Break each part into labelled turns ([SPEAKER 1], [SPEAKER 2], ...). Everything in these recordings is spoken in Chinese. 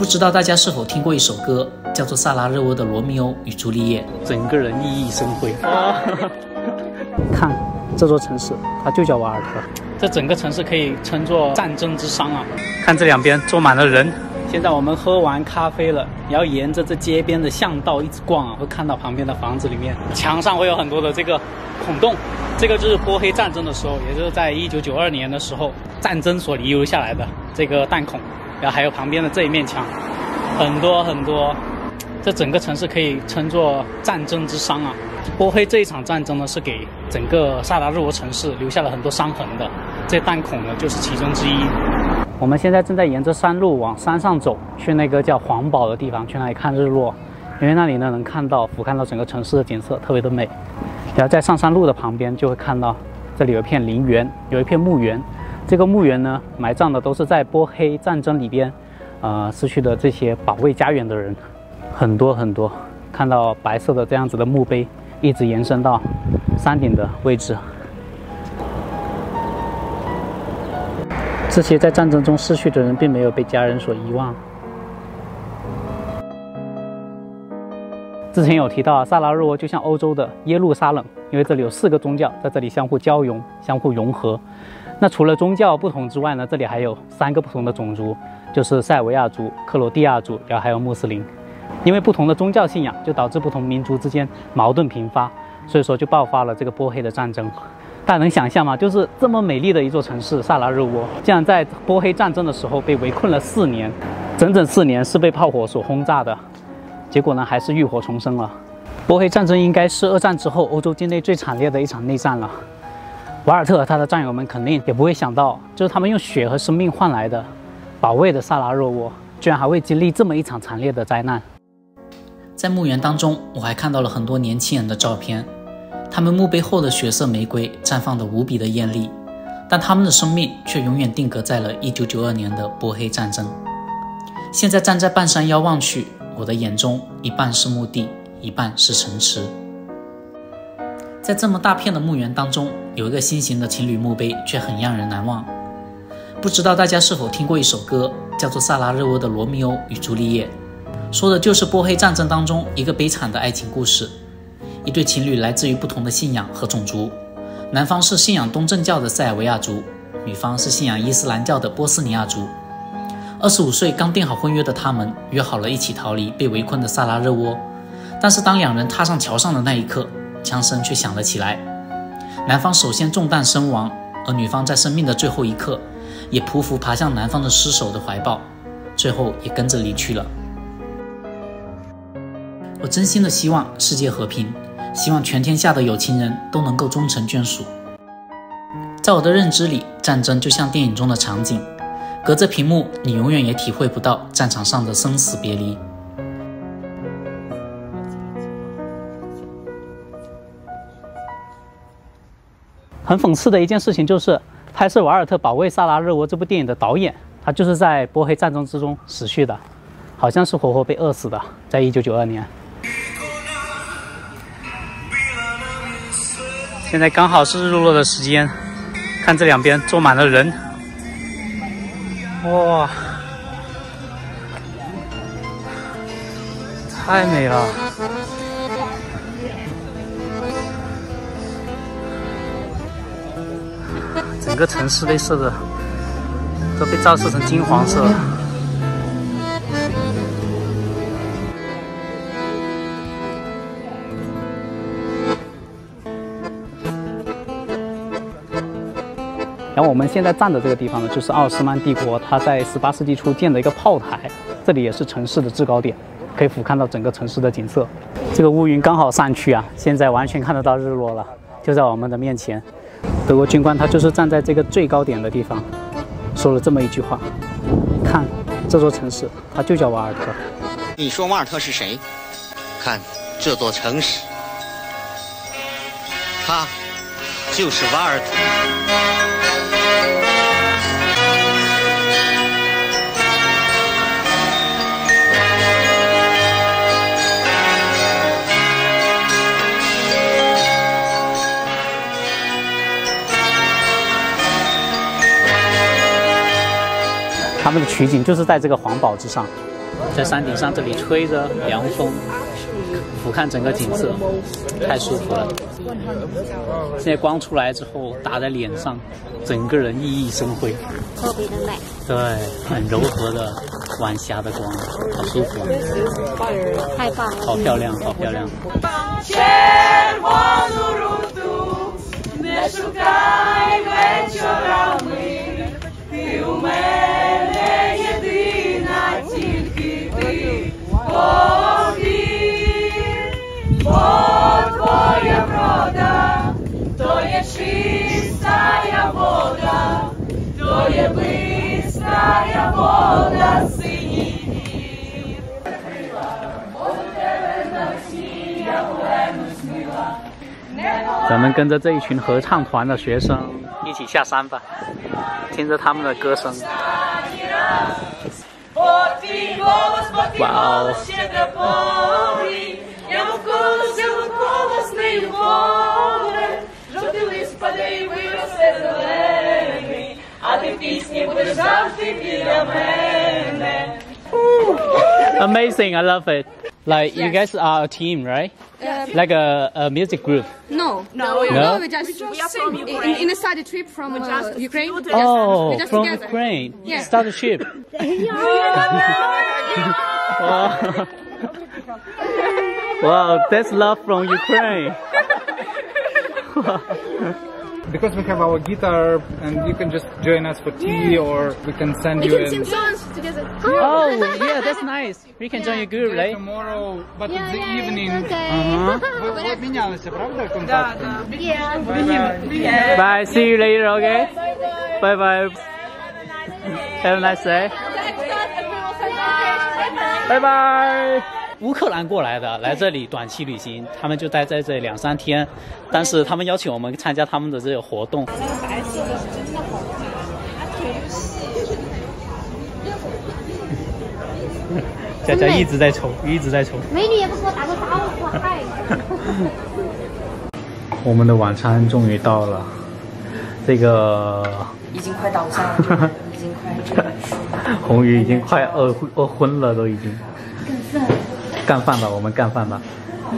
[SPEAKER 1] 不知道大家是否听过一首歌，叫做《萨拉热窝的罗密欧与朱丽叶》，
[SPEAKER 2] 整个人熠熠生辉。看这座城市，它就叫瓦尔特。这整个城市可以称作战争之殇啊！看这两边坐满了人。现在我们喝完咖啡了，然后沿着这街边的巷道一直逛啊，会看到旁边的房子里面墙上会有很多的这个孔洞，这个就是波黑战争的时候，也就是在1992年的时候，战争所遗留下来的这个弹孔。然后还有旁边的这一面墙，很多很多，这整个城市可以称作战争之殇啊！波黑这一场战争呢，是给整个萨拉热窝城市留下了很多伤痕的，这弹孔呢就是其中之一。我们现在正在沿着山路往山上走，去那个叫黄堡的地方，去那里看日落，因为那里呢能俯瞰到整个城市的景色，特别的美。然后在上山路的旁边就会看到，这里有一片陵园，有一片墓园。这个墓园呢，埋葬的都是在波黑战争里边，失去的这些保卫家园的人，很多很多。看到白色的这样子的墓碑，一直延伸到山顶的位置。这些在战争中逝去的人，并没有被家人所遗忘。之前有提到啊，萨拉热窝就像欧洲的耶路撒冷，因为这里有4个宗教在这里相互交融、相互融合。那除了宗教不同之外呢，这里还有3个不同的种族，就是塞尔维亚族、克罗地亚族，然后还有穆斯林。因为不同的宗教信仰，就导致不同民族之间矛盾频发，所以说就爆发了这个波黑的战争。大家能想象吗？就是这么美丽的一座城市萨拉热窝，竟然在波黑战争的时候被围困了4年，整整4年是被炮火所轰炸的。结果呢，还是浴火重生了。波黑战争应该是2战之后欧洲境内最惨烈的一场内战了。瓦尔特和他的战友们肯定也不会想到，就是他们用血和生命换来的、保卫的萨拉热窝，居然还会经历这么一场惨烈的灾难。
[SPEAKER 1] 在墓园当中，我还看到了很多年轻人的照片，他们墓碑后的血色玫瑰绽放得无比的艳丽，但他们的生命却永远定格在了1992年的波黑战争。现在站在半山腰望去，我的眼中一半是墓地，一半是城池。在这么大片的墓园当中，有一个新型的情侣墓碑，却很让人难忘。不知道大家是否听过一首歌，叫做《萨拉热窝的罗密欧与朱丽叶》，说的就是波黑战争当中一个悲惨的爱情故事。一对情侣来自于不同的信仰和种族，男方是信仰东正教的塞尔维亚族，女方是信仰伊斯兰教的波斯尼亚族。25岁刚订好婚约的他们，约好了一起逃离被围困的萨拉热窝，但是当2人踏上桥上的那一刻，枪声却响了起来。男方首先中弹身亡，而女方在生命的最后一刻也匍匐爬向男方的尸首的怀抱，最后也跟着离去了。我真心的希望世界和平，希望全天下的有情人都能够终成眷属。在我的认知里，战争就像电影中的场景，隔着屏幕你永远也体会不到战场上的生死别离。
[SPEAKER 2] 很讽刺的一件事情就是，拍摄瓦尔特保卫萨拉热窝这部电影的导演，他就是在波黑战争之中死去的，好像是活活被饿死的，在1992年。现在刚好是日落的时间，看这两边坐满了人，哇，太美了！整个城市被射的都被照射成金黄色了。然后我们现在站的这个地方呢，就是奥斯曼帝国它在18世纪初建的一个炮台，这里也是城市的制高点，可以俯瞰到整个城市的景色。这个乌云刚好散去啊，现在完全看得到日落了，就在我们的面前。德国军官他就是站在这个最高点的地方，说了这么一句话：看这座城市，它就叫瓦尔特。
[SPEAKER 3] 你说瓦尔特是谁？看这座城市，它就是瓦尔特。
[SPEAKER 2] 他们的取景就是在这个黄堡之上，在山顶上这里吹着凉风，俯瞰整个景色，太舒服了。现在光出来之后打在脸上，整个人熠熠生辉，
[SPEAKER 4] 特别的美。
[SPEAKER 2] 对，很柔和的晚霞的光，好舒服啊！
[SPEAKER 4] 太棒了，
[SPEAKER 2] 好漂亮，好漂亮。咱们跟着这一群合唱团的学生一起下山吧，听着他们的歌声。哇哦！Amazing, I love it. Like you guys are a team, right? Like a music group.
[SPEAKER 5] No,
[SPEAKER 2] No?
[SPEAKER 5] we just in a study trip from Ukraine.
[SPEAKER 2] Oh,
[SPEAKER 5] we just
[SPEAKER 2] from
[SPEAKER 5] together.
[SPEAKER 2] Ukraine.
[SPEAKER 5] Yeah.
[SPEAKER 2] Start a ship. Wow. Wow, that's love from Ukraine.
[SPEAKER 6] Because we have our guitar and you can just join us for tea or we can send
[SPEAKER 5] We
[SPEAKER 6] you
[SPEAKER 5] can sing
[SPEAKER 6] in
[SPEAKER 5] songs together.
[SPEAKER 2] Oh, yeah, that's nice. We can join your group, right?
[SPEAKER 6] tomorrow, but in the evening.
[SPEAKER 2] Uh-huh.
[SPEAKER 6] Вы обменялись, правда, контактами?
[SPEAKER 2] Bye, see you later, okay? Bye bye. Have a nice day. Bye bye. 乌克兰过来的，来这里短期旅行，他们就待在这里2、3天，但是他们邀请我们参加他们的这个活动。
[SPEAKER 5] 白色的是真的好看，它腿又细。
[SPEAKER 2] 佳佳一直在抽，一直在抽。
[SPEAKER 4] 美女也不给我打个招呼，嗨。
[SPEAKER 2] 我们的晚餐终于到了，这个
[SPEAKER 7] 已经快倒下了，已经快这个
[SPEAKER 2] 红鱼已经快饿昏了，都已经。干饭吧，我们干饭吧。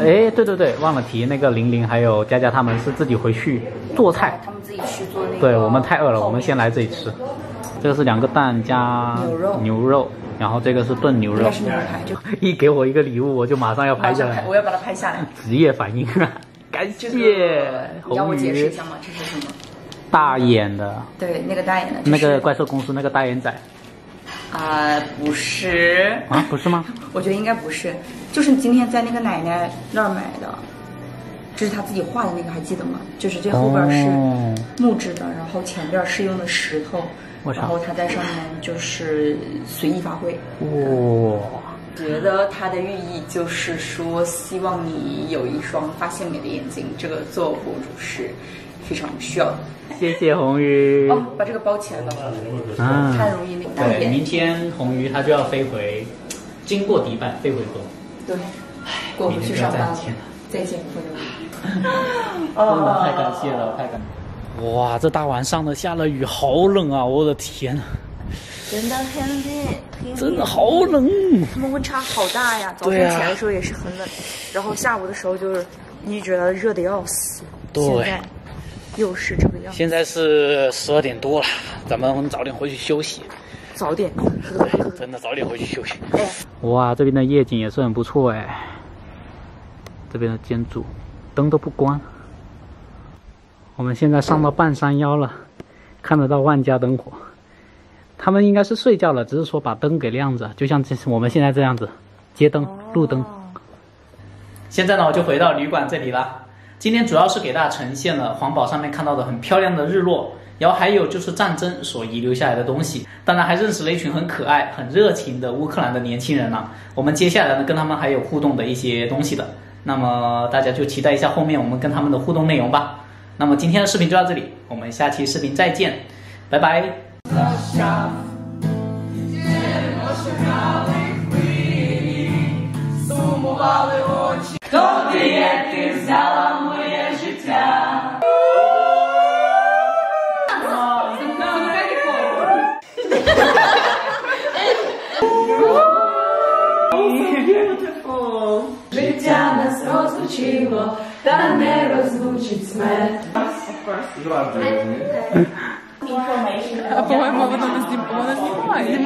[SPEAKER 2] 哎，对对对，忘了提那个玲玲还有佳佳他们是自己回去做菜，
[SPEAKER 7] 他们自己去做那个。
[SPEAKER 2] 对我们太饿了，我们先来这里吃。这个是2个蛋加牛肉，然后这个是炖牛肉。
[SPEAKER 7] 应该是牛排，就
[SPEAKER 2] 一给我一个礼物，我就马上要拍下来。
[SPEAKER 7] 我要把它拍下来。
[SPEAKER 2] 职业反应，感谢
[SPEAKER 7] 你让我
[SPEAKER 2] 红鱼。
[SPEAKER 7] 解释一下吗？这是什么？
[SPEAKER 2] 大眼的，
[SPEAKER 7] 对，那个大眼的。
[SPEAKER 2] 那个怪兽公司那个大眼仔。
[SPEAKER 7] 不是
[SPEAKER 2] 啊，不是吗？
[SPEAKER 7] 我觉得应该不是，就是今天在那个奶奶那儿买的，这是他自己画的那个，还记得吗？就是这后边是木质的，然后前边是用的石头，然后他在上面就是随意发挥。
[SPEAKER 2] 哇！
[SPEAKER 7] 觉得它的寓意就是说，希望你有一双发现美的眼睛，这个做博主是非常需要的。
[SPEAKER 2] 谢谢红鱼。
[SPEAKER 7] 哦，把这个包起来吧，太容易那个。
[SPEAKER 2] 对，明天红鱼他就要飞回，经过迪拜飞回国。
[SPEAKER 7] 对，过回去上班了。再见，朋友们。
[SPEAKER 2] 真的太感谢了，太感谢。哇，这大晚上的下了雨，好冷啊！我的天啊！
[SPEAKER 7] 真的很冷，
[SPEAKER 2] 真的好冷。
[SPEAKER 7] 他们温差好大呀！早晨起来的时候也是很冷，然后下午的时候就是你觉得热的要死。
[SPEAKER 2] 对。
[SPEAKER 7] 现在又是这个样子。
[SPEAKER 2] 现在是12点多了，咱们早点回去休息。
[SPEAKER 7] 早点，
[SPEAKER 2] 真的早点回去休息。哇，这边的夜景也是很不错哎。这边的建筑，灯都不关。我们现在上到半山腰了，看得到万家灯火。他们应该是睡觉了，只是说把灯给亮着，就像我们现在这样子，街灯、路灯。现在呢，我就回到旅馆这里了。今天主要是给大家呈现了黄堡上面看到的很漂亮的日落，然后还有就是战争所遗留下来的东西。当然还认识了一群很可爱、很热情的乌克兰的年轻人啊。我们接下来呢跟他们还有互动的一些东西的，那么大家就期待一下后面我们跟他们的互动内容吧。那么今天的视频就到这里，我们下期视频再见，拜拜。
[SPEAKER 5] По-моєму, воно не знімає.